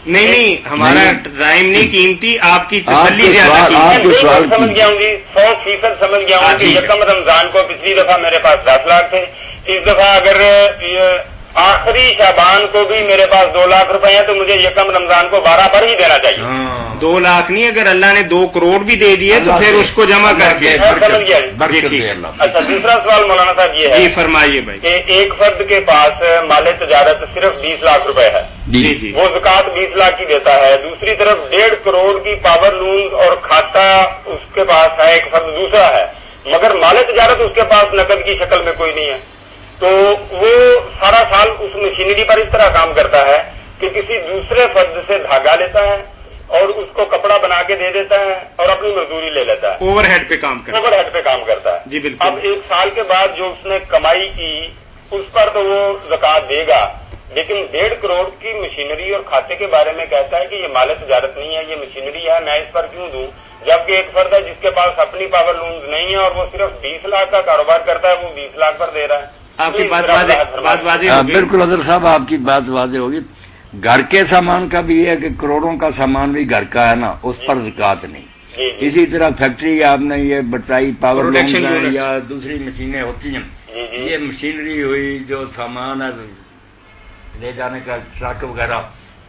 نہیں نہیں ہمارا ٹائم نہیں قیمتی، آپ کی تسلی زیادہ سمجھ گیا ہوں گی، 100% سمجھ گیا ہوں کہ یکم رمضان کو پچھلی دفعہ میرے پاس 10 لاکھ تھے، اس دفعہ اگر آخری شعبان کو بھی میرے پاس 2 لاکھ روپے ہیں تو مجھے یکم رمضان کو 12 پر ہی دینا چاہیے. 2 لاکھ نہیں، اگر اللہ نے 2 کروڑ بھی دے دیے تو پھر اس کو جمع کر کے. سمجھ گیا. اچھا دوسرا سوال مولانا صاحب یہ ہے، جی فرمائیے بھائی، کہ ایک فرد کے پاس مال تجارت صرف 20 لاکھ روپے ہے، جی جی وہ زکوٰۃ 20 لاکھ کی دیتا ہے، دوسری طرف 1.5 کروڑ کی پاور لون اور کھاتا اس کے پاس ہے، ایک فرد دوسرا ہے، مگر مال تجارت اس کے پاس نقد کی شکل میں کوئی نہیں ہے، تو وہ سارا سال اس مشینری پر اس طرح کام کرتا ہے کہ کسی دوسرے فرد سے دھاگا لیتا ہے اور اس کو کپڑا بنا کے دے دیتا ہے اور اپنی مزدوری لے لیتا ہے، اوور ہیڈ پہ کام کرتا ہے. جی بالکل. اب 1 سال کے بعد جو اس نے کمائی کی اس پر تو وہ زکوٰۃ دے گا، لیکن 1.5 کروڑ کی مشینری اور کھاتے کے بارے میں کہتا ہے کہ یہ مال تجارت نہیں ہے، یہ مشینری ہے، میں اس پر کیوں دوں، جبکہ ایک فرد ہے جس کے پاس اپنی پاور لونز نہیں ہے اور وہ صرف 20 لاکھ کا کاروبار کرتا ہے، وہ 20 لاکھ پر دے رہا ہے. آپ کی بات واضح. بالکل حضرت صاحب آپ کی بات واضح ہوگی. گھر کے سامان کا بھی ہے کہ کروڑوں کا سامان بھی گھر کا ہے نا، اس پر زکوٰۃ نہیں. اسی طرح فیکٹری آپ نے یہ بٹائی پاور لوم یا دوسری مشینیں ہوتی ہیں، یہ مشینری ہوئی جو سامان ہے لے جانے کا ٹرک وغیرہ،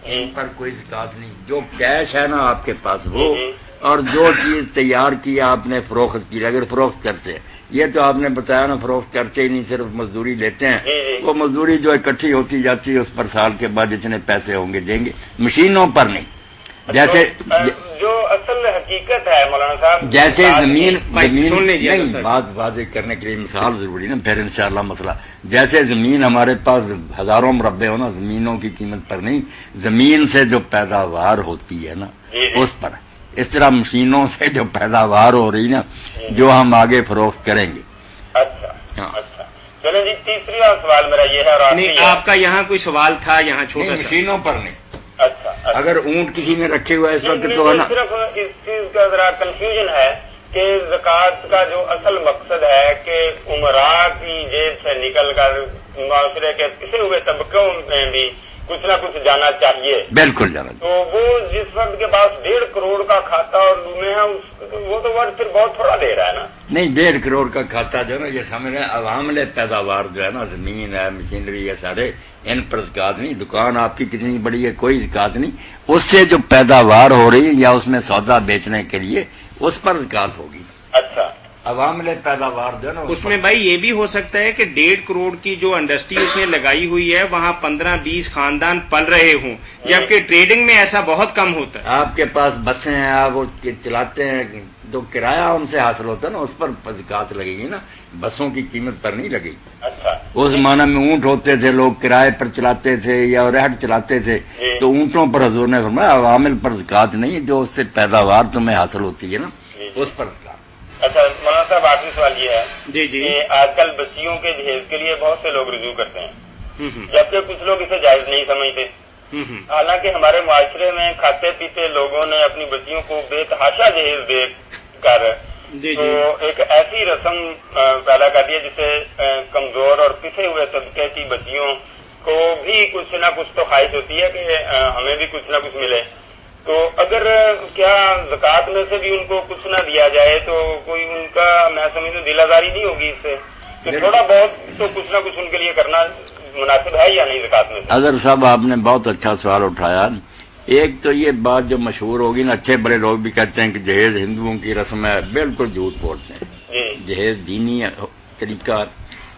ان پر کوئی زکوٰۃ نہیں. جو کیش ہے نا آپ کے پاس وہ، اور جو چیز تیار کی آپ نے فروخت کی، اگر فروخت کرتے ہیں، یہ تو آپ نے بتایا نا فروخت کرتے ہی نہیں، صرف مزدوری لیتے ہیں، وہ مزدوری جو اکٹھی ہوتی جاتی ہے اس پر سال کے بعد جتنے پیسے ہوں گے دیں گے، مشینوں پر نہیں. جیسے جو اصل حقیقت ہے مولانا صاحب، جیسے زمین نہیں، بات واضح کرنے کے لیے مثال ضروری نا، پھر انشاءاللہ مسئلہ. جیسے زمین ہمارے پاس ہزاروں مربع ہونا، زمینوں کی قیمت پر نہیں، زمین سے جو پیداوار ہوتی ہے نا اس پر. اس طرح مشینوں سے جو پیداوار ہو رہی نا جو ہم آگے فروخت کریں گے. اچھا چلیں جی، تیسری سوال میرا یہ ہے، اور نہیں آپ کا یہاں کوئی سوال تھا یہاں چھوٹا سا. مشینوں پر نہیں. اچھا اگر اونٹ کسی نے رکھے ہوا اس وقت تو ہے نا، صرف اس چیز کا ذرا کنفیوژن ہے کہ زکوٰۃ کا جو اصل مقصد ہے کہ عمراء کی جیب سے نکل کر معاشرے کے پسے ہوئے طبقوں میں بھی کچھ نہ کچھ جانا چاہیے. بالکل جانا. تو وہ جس فرد کے پاس 1.5 کروڑ کا کھاتا اور لونے ہیں وہ تو پھر بہت تھوڑا دے رہا ہے نا. نہیں 1.5 کروڑ کا کھاتا جو ہے نا، یہ سمجھ رہے ہیں عوامل پیداوار جو ہے نا، زمین ہے، مشینری ہے، سارے ان پر زکوٰۃ نہیں. دکان آپ کی کتنی بڑی ہے کوئی زکوٰۃ نہیں، اس سے جو پیداوار ہو رہی ہے یا اس میں سودا بیچنے کے لیے اس پر زکوٰۃ ہوگی. اچھا عوامل پیداوار جو ہے نا اس میں بھائی یہ بھی ہو سکتا ہے کہ 1.5 کروڑ کی جو انڈسٹری اس نے لگائی ہوئی ہے وہاں 15-20 خاندان پل رہے ہوں، جبکہ ٹریڈنگ میں ایسا بہت کم ہوتا ہے. آپ کے پاس بسیں ہیں، آپ وہ چلاتے ہیں، جو کرایہ ان سے حاصل ہوتا ہے نا اس پر زکوٰۃ لگے گی نا، بسوں کی قیمت پر نہیں لگے گی. اس معنی میں اونٹ ہوتے تھے، لوگ کرائے پر چلاتے تھے یا رہٹ چلاتے تھے، تو اونٹوں پر حضور نے فرمایا عوامل پر زکوٰۃ نہیں، جو اس سے پیداوار تمہیں حاصل ہوتی ہے نا اس پر زکوٰۃ. اچھا مولانا صاحب آخری سوال یہ ہے جی کہ آج کل بچیوں کے جہیز کے لیے بہت سے لوگ رجوع کرتے ہیں، جبکہ کچھ لوگ اسے جائز نہیں سمجھتے. حالانکہ ہمارے معاشرے میں کھاتے پیتے لوگوں نے اپنی بچیوں کو بے تحاشا جہیز دے کر تو ایک ایسی رسم پیدا کر دی ہے جسے کمزور اور پسے ہوئے طبقے کی بچیوں کو بھی کچھ نہ کچھ تو خواہش ہوتی ہے کہ ہمیں بھی کچھ نہ کچھ ملے. تو اگر کیا زکوٰۃ میں سے بھی ان کو کچھ نہ دیا جائے تو کوئی ان کا میں سمجھوں دل آزاری نہیں ہوگی اس سے، کہ تھوڑا بہت تو کچھ نہ کچھ ان کے لیے کرنا مناسب ہے یا نہیں زکوٰۃ میں سے؟ اظہر صاحب آپ نے بہت اچھا سوال اٹھایا. ایک تو یہ بات جو مشہور ہوگی نا، اچھے بڑے لوگ بھی کہتے ہیں کہ جہیز ہندوؤں کی رسم ہے، بالکل جھوٹ بولتے ہیں. جہیز دینی طریقہ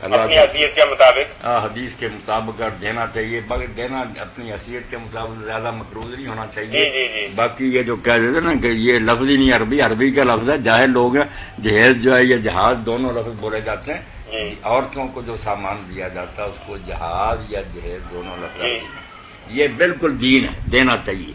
اپنی حیثیت کے مطابق، حدیث کے مطابق دینا چاہیے، باقی دینا اپنی حیثیت کے مطابق زیادہ مقروض نہیں ہونا چاہیے. باقی یہ جو کہہ دیتے نا کہ یہ لفظ ہی نہیں عربی کا لفظ ہے، جاہل لوگ ہیں. جہیز جو ہے یہ جہاز دونوں لفظ بولے جاتے ہیں. عورتوں کو جو سامان دیا جاتا ہے اس کو جہاز یا جہیز دونوں لفظ، یہ بالکل دین ہے، دینا چاہیے.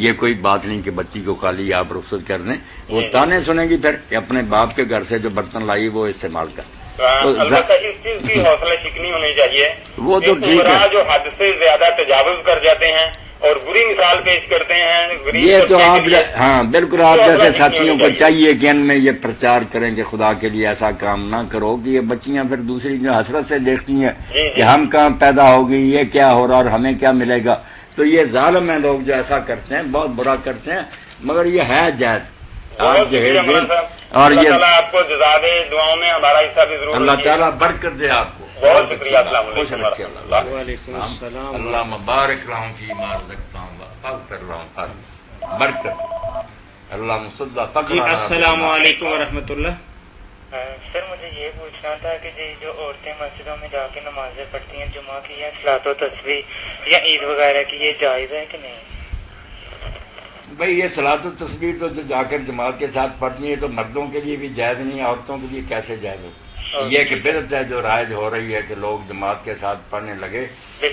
یہ کوئی بات نہیں کہ بچی کو خالی آپ رخصت کر دیں، وہ تانے سنیں گی پھر کہ اپنے باپ کے گھر سے جو برتن لائی وہ استعمال کر. البتہ اس چیز کی حوصلہ شکنی ہونی چاہیے، وہ تو ٹھیک ہے، جو حد سے زیادہ تجاوز کر جاتے ہیں اور بری مثال پیش کرتے ہیں. یہ تو آپ ہاں بالکل آپ جیسے ساتھیوں کو چاہیے کہ ان میں یہ پرچار کریں کہ خدا کے لیے ایسا کام نہ کرو، کہ یہ بچیاں پھر دوسری جو حسرت سے دیکھتی ہیں کہ ہم کہاں پیدا ہو گئی، یہ کیا ہو رہا اور ہمیں کیا ملے گا. تو یہ ظالم ہیں لوگ جو ایسا کرتے ہیں، بہت برا کرتے ہیں، مگر یہ ہے جائز. آپ جہیز دیں اور یہ آپ کو جزا دے، دعاؤں میں ہمارا حصہ بھی ضرور. اللہ تعالیٰ برکت دے آپ کو. بہت شکریہ. السلام خوش علیکم. رکھے اللہ. اللہ مبارک رہوں کی مار رکھتا ہوں کر رہا ہوں برکت اللہ مصدہ. جی السلام علیکم ورحمۃ اللہ. سر مجھے یہ پوچھنا تھا کہ جی جو عورتیں مسجدوں میں جا کے نمازیں پڑھتی ہیں جمعہ کی یا صلاۃ و تسبیح یا عید وغیرہ کی، یہ جائز ہے کہ نہیں؟ بھائی یہ صلاۃ و تسبیح تو جو جا کر جماعت کے ساتھ پڑھنی ہے تو مردوں کے لیے بھی جائز نہیں ہے، عورتوں کے لیے کیسے جائز ہو؟ یہ کہ بدعت ہے جو رائج ہو رہی ہے کہ لوگ جماعت کے ساتھ پڑھنے لگے.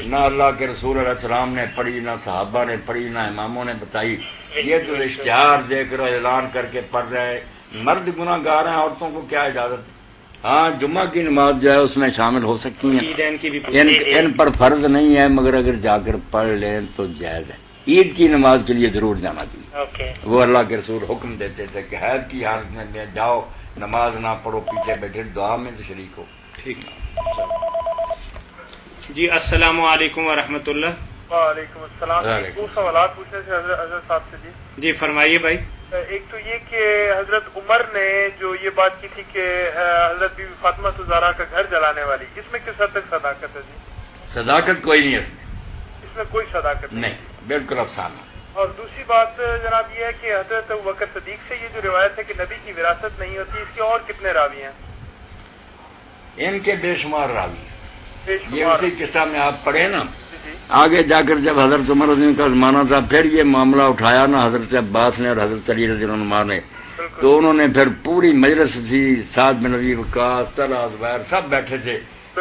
نہ اللہ کے رسول علیہ السلام نے پڑھی، نہ صحابہ نے پڑھی، نہ اماموں نے بتائی. یہ تو اشتہار دے کر اعلان کر کے پڑھ رہے ہیں. مرد گناہ گار ہیں، عورتوں کو کیا اجازت؟ ہاں جمعہ کی نماز جو ہے اس میں شامل ہو سکتی ہیں، ان پر فرض نہیں ہے، مگر اگر جا کر پڑھ لیں تو جائز ہے. عید کی نماز کے لیے ضرور جانا چاہیے. وہ اللہ کے رسول حکم دیتے تھے کہ حیض کی حالت میں جاؤ، نماز نہ پڑھو، پیچھے بیٹھے دعا میں تو شریک ہو. ٹھیک ہے جی. السلام علیکم ورحمۃ اللہ. وعلیکم السلام. دو سوالات پوچھنے سے حضرت صاحب سے. جی فرمائیے بھائی. ایک تو یہ کہ حضرت عمر نے جو یہ بات کی تھی کہ حضرت بی بی فاطمہ زہرا کا گھر جلانے والی، اس میں کس حد تک صداقت ہے جی؟ صداقت کوئی نہیں ہے اس میں کوئی صداقت نہیں، بالکل افسانہ. اور دوسری بات جناب یہ ہے کہ حضرت ابوبکر صدیق سے یہ جو روایت ہے کہ نبی کی وراثت نہیں ہوتی، اس کے اور کتنے راوی ہیں؟ ان کے بے شمار راوی ہیں. یہ اسی قصہ میں آپ پڑھے نا، آگے جا کر جب حضرت عمر رضی اللہ کا زمانہ تھا پھر یہ معاملہ اٹھایا نا حضرت عباس نے اور حضرت علی رضی اللہ عنہ نے، تو انہوں نے پھر پوری مجلس تھی، سعد بن ابی وقاص، طلحہ، زبیر سب بیٹھے تھے.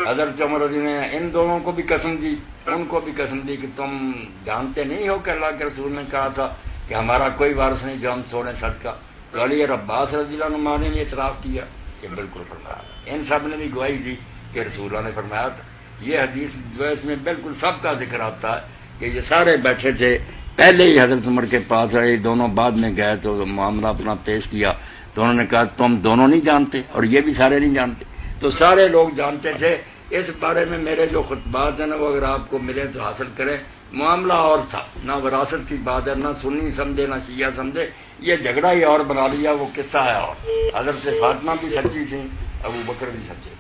حضرت عمر رضی نے ان دونوں کو بھی قسم دی، ان کو بھی قسم دی کہ تم جانتے نہیں ہو کہ اللہ کے رسول نے کہا تھا کہ ہمارا کوئی وارث نہیں جو ہم چھوڑیں صدقہ. تو علی اور عباس رضی اللہ عنہ نے بھی اعتراف کیا کہ بالکل فرمایا. ان سب نے بھی گواہی دی کہ رسول اللہ نے فرمایا تھا. یہ حدیث جو ہے اس میں بالکل سب کا ذکر آتا ہے کہ یہ سارے بیٹھے تھے، پہلے ہی حضرت عمر کے پاس آئے، دونوں بعد میں گئے تو معاملہ اپنا پیش کیا تو انہوں نے کہا تم دونوں نہیں جانتے اور یہ بھی سارے نہیں جانتے. تو سارے لوگ جانتے تھے. اس بارے میں میرے جو خطبات ہیں نا وہ اگر آپ کو ملے تو حاصل کریں. معاملہ اور تھا، نہ وراثت کی بات ہے، نہ سنی سمجھے نہ شیعہ سمجھے، یہ جھگڑا ہی اور بنا لیا. وہ قصہ ہے اور حضرت فاطمہ بھی سچی تھی، ابو بکر بھی سچے تھے.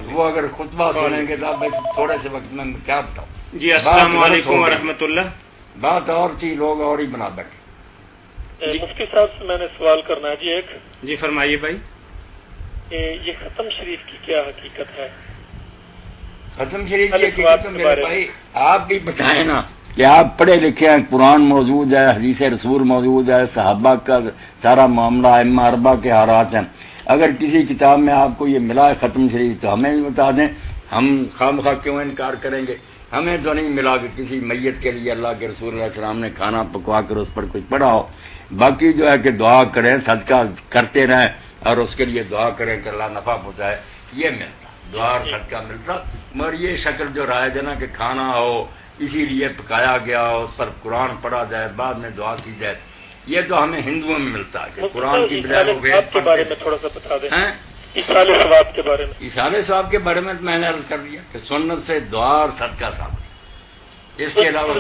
وہ اگر خطبہ سنیں گے تو تھوڑے سے وقت میں کیا بتاؤں. جی السلام علیکم ورحمۃ اللہ. بات اور تھی، لوگ اور ہی بنا بیٹھے. مفتی صاحب سے میں نے سوال کرنا ہے جی. ایک جی فرمائیے بھائی. یہ ختم شریف کی کیا حقیقت ہے؟ ختم شریف کی حقیقت تو میرے بھائی آپ بھی بتائیں نا کہ آپ پڑھے لکھے ہیں، قرآن موجود ہے، حدیث رسول موجود ہے، صحابہ کا سارا معاملہ ائمہ اربعہ کے حالات ہیں. اگر کسی کتاب میں آپ کو یہ ملا ہے ختم شریف تو ہمیں بھی بتا دیں، ہم خواہ کیوں انکار کریں گے. ہمیں تو نہیں ملا کہ کسی میت کے لیے اللہ کے رسول علیہ السلام نے کھانا پکوا کر اس پر کچھ پڑھا ہو. باقی جو ہے کہ دعا کریں، صدقہ کرتے رہیں اور اس کے لیے دعا کریں کہ اللہ نفع پہنچائے، یہ ملتا، دعا اور صدقہ ملتا. مگر یہ شکل جو رائج ہے نا کہ کھانا ہو اسی لیے پکایا گیا ہو، اس پر قرآن پڑھا جائے، بعد میں دعا کی جائے، یہ تو ہمیں ہندوؤں میں ملتا ہے کہ قرآن کی بجائے وہ وید پڑھتے ہیں. تھوڑا سا بتا دیں ایصال ثواب کے بارے میں. ایصال ثواب کے بارے میں میں نے عرض کر دیا کہ سنت سے دعا اور صدقہ ثابت، اس کے علاوہ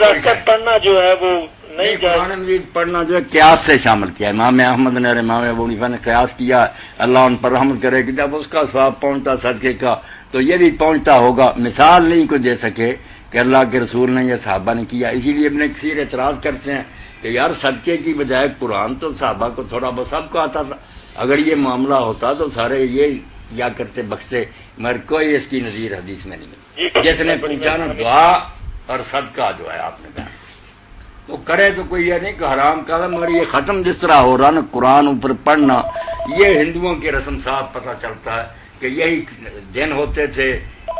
پڑھنا جو ہے وہ نہیں. قرآن مجید پڑھنا جو ہے قیاس سے شامل کیا. امام احمد نے اور امام ابو حنیفہ نے قیاس کیا، اللہ ان پر رحمت کرے کہ جب اس کا ثواب پہنچتا صدقے کا تو یہ بھی پہنچتا ہوگا. مثال نہیں کو دے سکے کہ اللہ کے رسول نے یا صحابہ نے کیا. اسی لیے ابن کثیر اعتراض کرتے ہیں کہ یار صدقے کی بجائے قرآن تو صحابہ کو تھوڑا بہت سب کو آتا تھا. اگر یہ معاملہ ہوتا تو سارے یہ کیا کرتے بخشتے، مگر کوئی اس کی نظیر حدیث میں نہیں ملی. جس نے پوچھا نا دعا اور صدقہ جو ہے آپ نے بیان تو کرے تو کوئی یہ نہیں کہ حرام کا، مگر یہ ختم جس طرح ہو رہا نا قرآن اوپر پڑھنا، یہ ہندوؤں کے رسم صاحب پتہ چلتا ہے کہ یہی دن ہوتے تھے،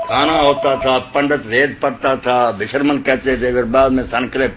کھانا ہوتا تھا، پنڈت وید پڑھتا تھا، بشرمن کہتے تھے، پھر بعد میں سنکلپ